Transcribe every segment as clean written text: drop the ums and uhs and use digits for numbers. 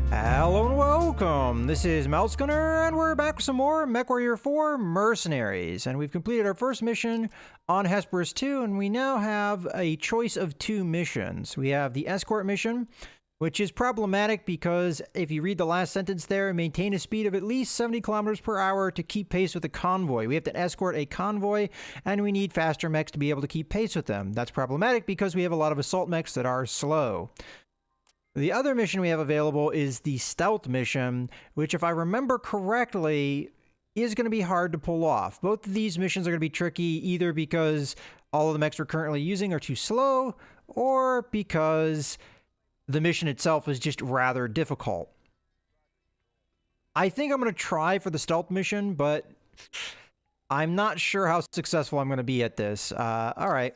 Hello and welcome! This is Mousegunner, and we're back with some more MechWarrior 4 Mercenaries. And we've completed our first mission on Hesperus 2, and we now have a choice of two missions. We have the escort mission, which is problematic because if you read the last sentence there, maintain a speed of at least 70 kilometers per hour to keep pace with the convoy. We have to escort a convoy, and we need faster mechs to be able to keep pace with them. That's problematic because we have a lot of assault mechs that are slow. The other mission we have available is the stealth mission, which, if I remember correctly, is going to be hard to pull off. Both of these missions are going to be tricky, either because all of the mechs we're currently using are too slow, or because the mission itself is just rather difficult. I think I'm going to try for the stealth mission, but I'm not sure how successful I'm going to be at this. All right.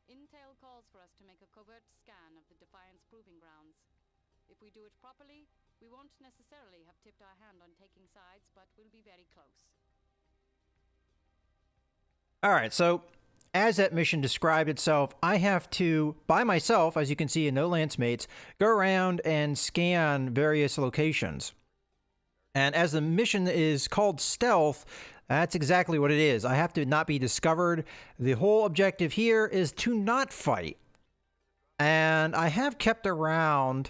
Intel calls for us to make a covert scan of the Defiance proving grounds. If we do it properly, we won't necessarily have tipped our hand on taking sides, but we'll be very close. Alright, so as that mission described itself, I have to, by myself, as you can see in No Lance Mates, go around and scan various locations. And as the mission is called Stealth, that's exactly what it is. I have to not be discovered. The whole objective here is to not fight. And I have kept around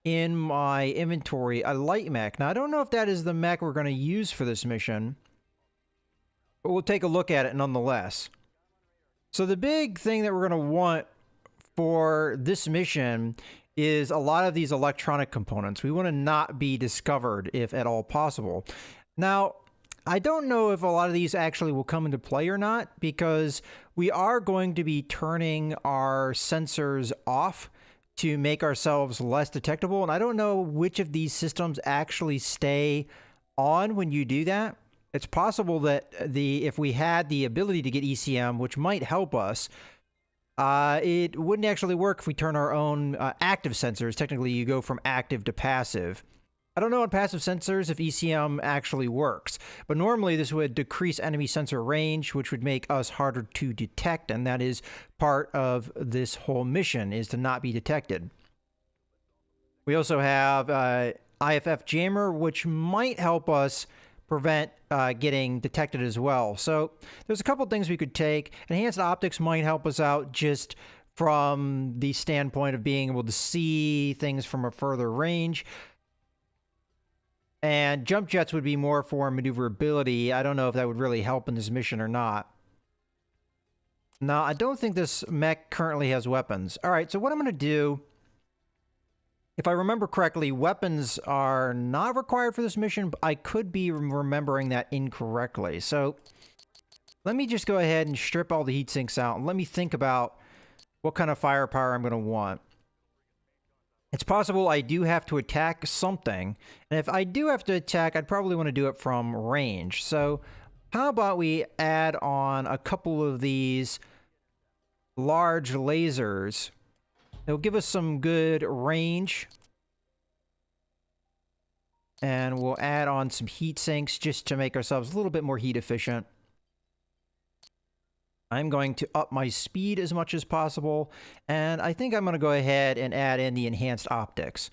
in my inventory a light mech. Now, I don't know if that is the mech we're going to use for this mission, but we'll take a look at it nonetheless. So the big thing that we're going to want for this mission is a lot of these electronic components. We want to not be discovered if at all possible. Now, I don't know if a lot of these actually will come into play or not, because we are going to be turning our sensors off to make ourselves less detectable. And I don't know which of these systems actually stay on when you do that. It's possible that if we had the ability to get ECM, which might help us, it wouldn't actually work if we turn our own active sensors. Technically, you go from active to passive. I don't know on passive sensors if ECM actually works, but normally this would decrease enemy sensor range, which would make us harder to detect, and that is part of this whole mission, is to not be detected. We also have IFF Jammer, which might help us prevent getting detected as well. So there's a couple things we could take. Enhanced optics might help us out just from the standpoint of being able to see things from a further range. And jump jets would be more for maneuverability. I don't know if that would really help in this mission or not. Now, I don't think this mech currently has weapons. All right, so what I'm going to do, if I remember correctly, weapons are not required for this mission, but I could be remembering that incorrectly. So let me just go ahead and strip all the heat sinks out, and let me think about what kind of firepower I'm going to want. It's possible I do have to attack something, and if I do have to attack, I'd probably want to do it from range. So how about we add on a couple of these large lasers? It'll give us some good range, and we'll add on some heat sinks just to make ourselves a little bit more heat efficient. I'm going to up my speed as much as possible, and I think I'm going to go ahead and add in the enhanced optics.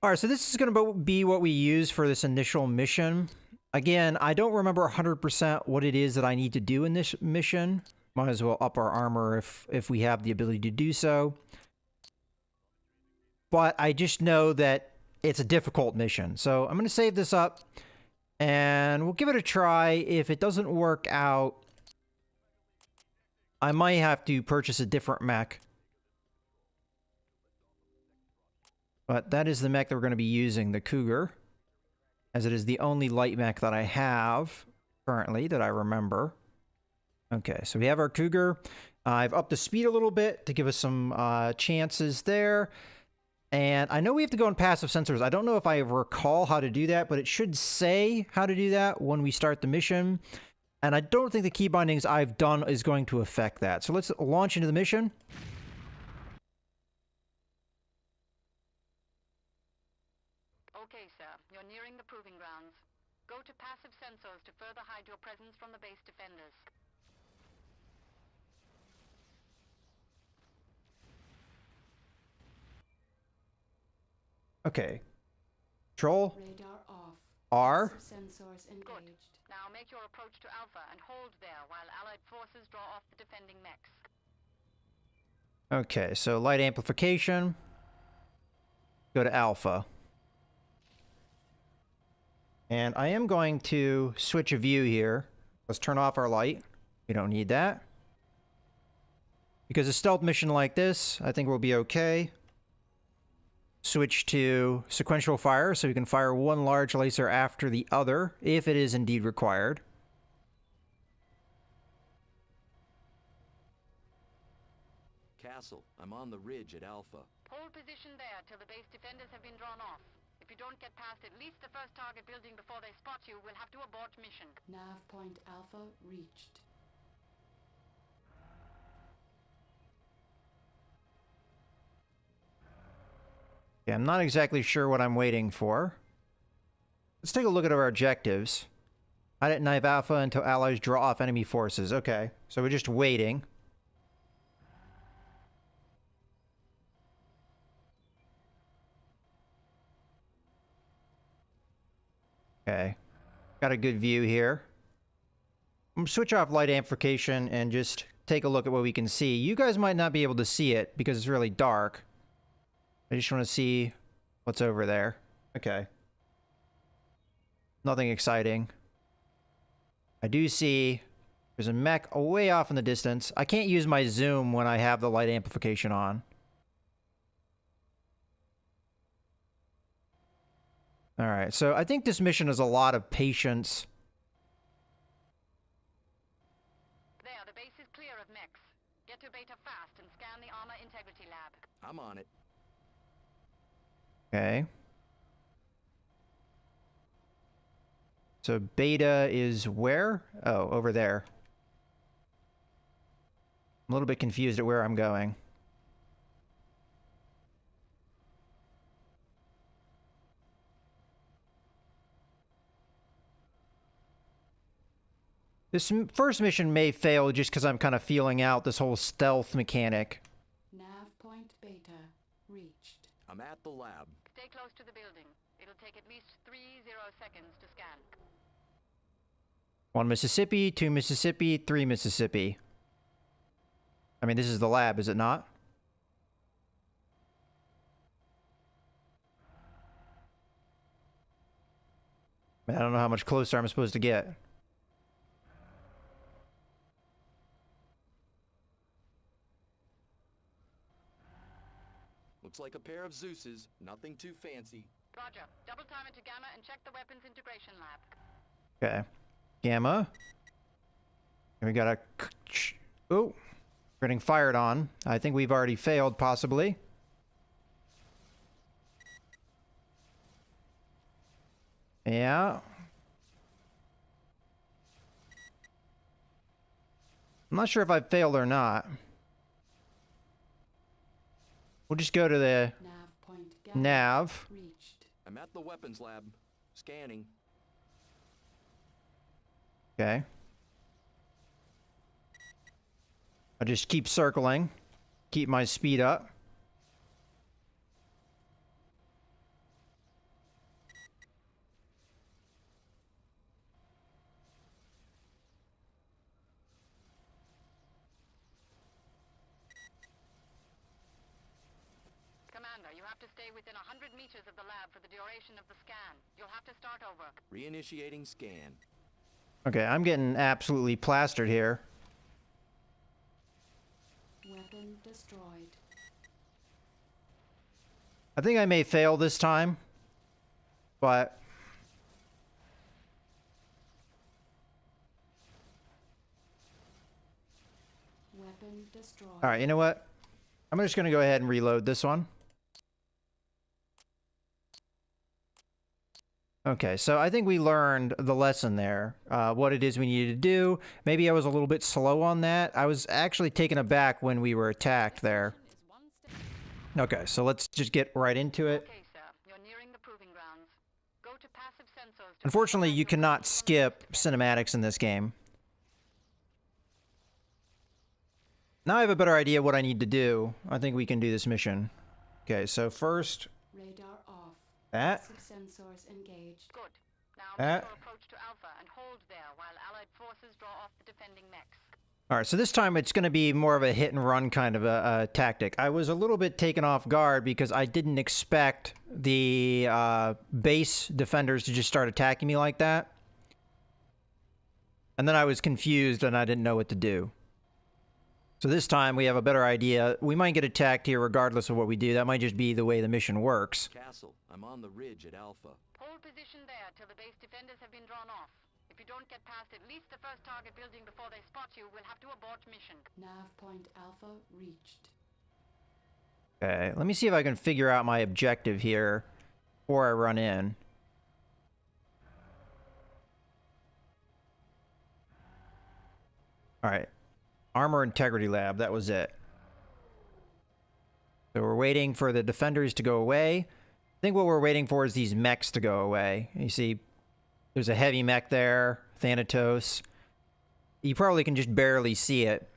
All right, so this is going to be what we use for this initial mission. Again, I don't remember 100% what it is that I need to do in this mission. Might as well up our armor if we have the ability to do so. But I just know that it's a difficult mission. So I'm going to save this up, and we'll give it a try. If it doesn't work out, I might have to purchase a different mech. But that is the mech that we're going to be using, the Cougar, as it is the only light mech that I have currently that I remember. Okay, so we have our Cougar. I've upped the speed a little bit to give us some chances there. And I know we have to go on passive sensors. I don't know if I recall how to do that, but it should say how to do that when we start the mission. And I don't think the key bindings I've done is going to affect that. So let's launch into the mission. Okay, sir. You're nearing the proving grounds. Go to passive sensors to further hide your presence from the base defenders. Okay. Control. Radar off. R. Passive sensors engaged. Now make your approach to Alpha and hold there while Allied forces draw off the defending mechs. Okay, so light amplification. Go to Alpha. And I am going to switch a view here. Let's turn off our light. We don't need that. Because a stealth mission like this, I think we'll be okay. Switch to sequential fire, so we can fire one large laser after the other, if it is indeed required. Castle, I'm on the ridge at Alpha. Hold position there till the base defenders have been drawn off. If you don't get past at least the first target building before they spot you, we'll have to abort mission. Nav point Alpha reached. Yeah, I'm not exactly sure what I'm waiting for. Let's take a look at our objectives. I didn't knife Alpha until allies draw off enemy forces. Okay, so we're just waiting. Okay, got a good view here. I'm gonna switch off light amplification and just take a look at what we can see. You guys might not be able to see it because it's really dark. I just want to see what's over there. Okay. Nothing exciting. I do see there's a mech way off in the distance. I can't use my zoom when I have the light amplification on. Alright, so I think this mission is a lot of patience. There, the base is clear of mechs. Get to Beta fast and scan the armor integrity lab. I'm on it. Okay. So Beta is where? Oh, over there. I'm a little bit confused at where I'm going. This first mission may fail just because I'm kind of feeling out this whole stealth mechanic. Nav point Beta reached. I'm at the lab. Stay close to the building. It'll take at least 30 seconds to scan. 1 Mississippi, 2 Mississippi, 3 Mississippi. I mean, this is the lab, is it not? Man, I don't know how much closer I'm supposed to get. Looks like a pair of Zeus's. Nothing too fancy. Roger. Double time into Gamma and check the weapons integration lab. Okay. Gamma. And we got a... Oh. We're getting fired on. I think we've already failed, possibly. Yeah. I'm not sure if I failed or not. We'll just go to the Nav point Gamma nav. reached. I'm at the weapons lab. Scanning. Okay. I'll just keep circling. Keep my speed up. Commander, you have to stay within 100 meters of the lab for the duration of the scan. You'll have to start over. Reinitiating scan. Okay, I'm getting absolutely plastered here. Weapon destroyed. I think I may fail this time. But... Weapon destroyed. Alright, you know what? I'm just going to go ahead and reload this one. Okay, so I think we learned the lesson there. What it is we needed to do. Maybe I was a little bit slow on that. I was actually taken aback when we were attacked there. Is one step. Okay, so let's just get right into it. Okay, sir. You're nearing the proving grounds. Go to passive sensors. to Unfortunately, you verify cannot the skip defender. cinematics in this game. Now I have a better idea what I need to do. I think we can do this mission. Okay, so first, Radar off. That. Passive sensors engaged. Good. Now Uh. make your approach to Alpha and hold there while Allied forces draw off the defending mechs. All right, so this time it's going to be more of a hit and run kind of a tactic. I was a little bit taken off guard because I didn't expect the base defenders to just start attacking me like that. And then I was confused and I didn't know what to do. So this time we have a better idea. We might get attacked here regardless of what we do. That might just be the way the mission works. Castle, I'm on the ridge at Alpha. Hold position there till the base defenders have been drawn off. If you don't get past at least the first target building before they spot you, we'll have to abort mission. Nav point Alpha reached. Okay, let me see if I can figure out my objective here before I run in. All right. Armor Integrity Lab, that was it. So we're waiting for the defenders to go away. I think what we're waiting for is these mechs to go away. You see, there's a heavy mech there, Thanatos. You probably can just barely see it.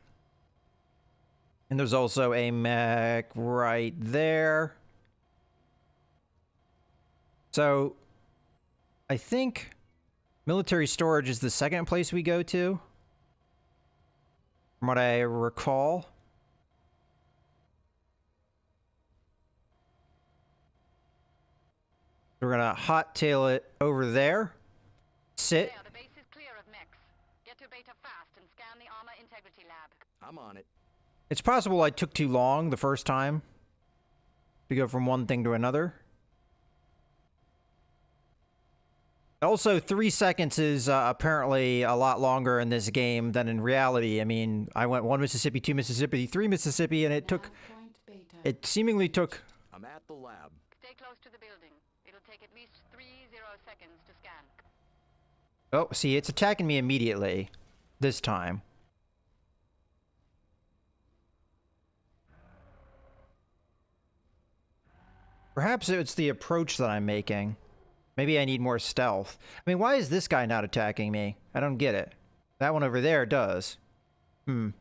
And there's also a mech right there. So, I think military storage is the second place we go to, from what I recall. We're gonna hot tail it over there. Sit. There, the base is clear of mechs. Get to Beta fast and scan the Armor Integrity Lab. I'm on it. It's possible I took too long the first time to go from one thing to another. Also, 3 seconds is apparently a lot longer in this game than in reality. I mean, I went 1 Mississippi, 2 Mississippi, 3 Mississippi, and it took... Nav point Beta. It seemingly took... I'm at the lab. Stay close to the building. It'll take at least 30 seconds to scan. Oh, see, it's attacking me immediately. This time. Perhaps it's the approach that I'm making. Maybe I need more stealth. I mean, why is this guy not attacking me? I don't get it. That one over there does. Maybe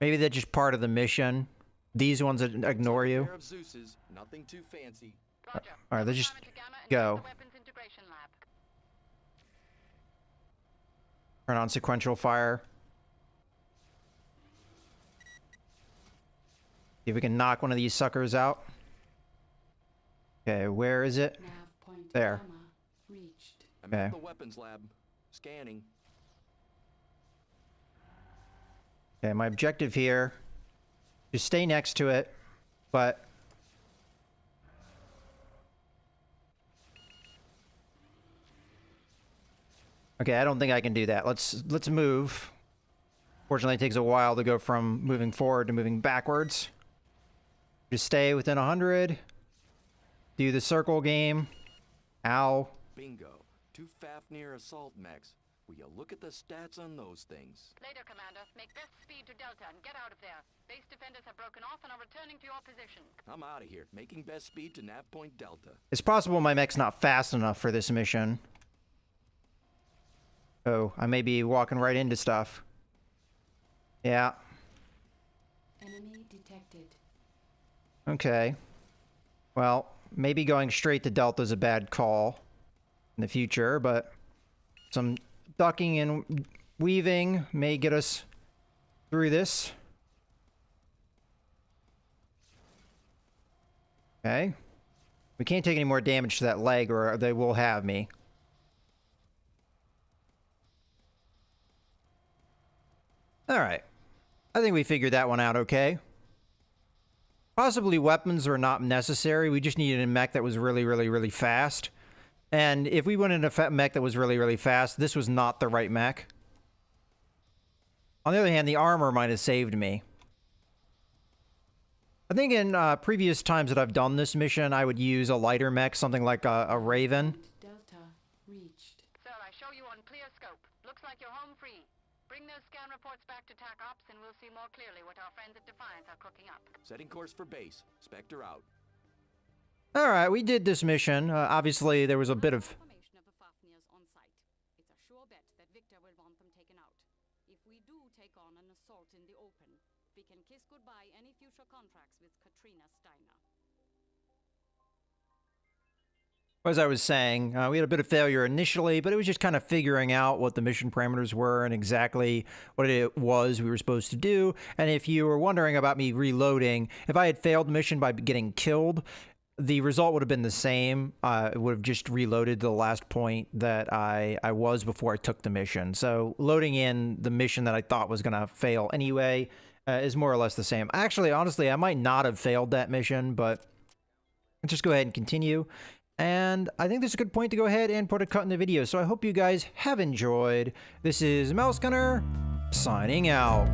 they're just part of the mission. These ones that ignore you. Pair of Zeus's, nothing too fancy. Roger. All right, let's just Climb into Gamma and go. use the weapons integration lab. Turn on sequential fire. See if we can knock one of these suckers out. Okay, where is it? Nav point There. Gamma reached. I'm Okay. at the weapons lab. Scanning. Okay, my objective here is stay next to it, but okay, I don't think I can do that. Let's move. Fortunately, it takes a while to go from moving forward to moving backwards. Just stay within 100. Do the circle game. Ow. Bingo. 2 Fafnir assault mechs. Will you look at the stats on those things? Later, Commander. Make best speed to Delta and get out of there. Base defenders have broken off and are returning to your position. I'm out of here. Making best speed to nav point Delta. It's possible my mech's not fast enough for this mission. Oh, I may be walking right into stuff. Yeah. Enemy detected. Okay. Well, maybe going straight to Delta is a bad call in the future, but some ducking and weaving may get us through this. Okay. We can't take any more damage to that leg or they will have me. Alright. I think we figured that one out okay. Possibly weapons are not necessary. We just needed a mech that was really, really, really fast. And if we went in a mech that was really, really fast, this was not the right mech. On the other hand, the armor might have saved me. I think in previous times that I've done this mission, I would use a lighter mech, something like a Raven. Delta reached. Sir, I show you on clear scope. Looks like you're home free. Bring those scan reports back to TAC Ops and we'll see more clearly what our friends at Defiance are cooking up. Setting course for base. Spectre out. Alright, we did this mission. Obviously, there was a bit of... Formation of the Fafnirs on site. It's a sure bet that Victor will want them taken out. If we do take on an assault in the open, we can kiss goodbye any future contracts with Katrina Steiner. As I was saying, we had a bit of failure initially, but it was just kind of figuring out what the mission parameters were and exactly what it was we were supposed to do. And if you were wondering about me reloading, if I had failed the mission by getting killed, the result would have been the same. It would have just reloaded to the last point that I was before I took the mission. So loading in the mission that I thought was going to fail anyway is more or less the same. Actually, honestly, I might not have failed that mission, but let's just go ahead and continue. And I think this is a good point to go ahead and put a cut in the video. So I hope you guys have enjoyed. This is Mouse Gunner signing out.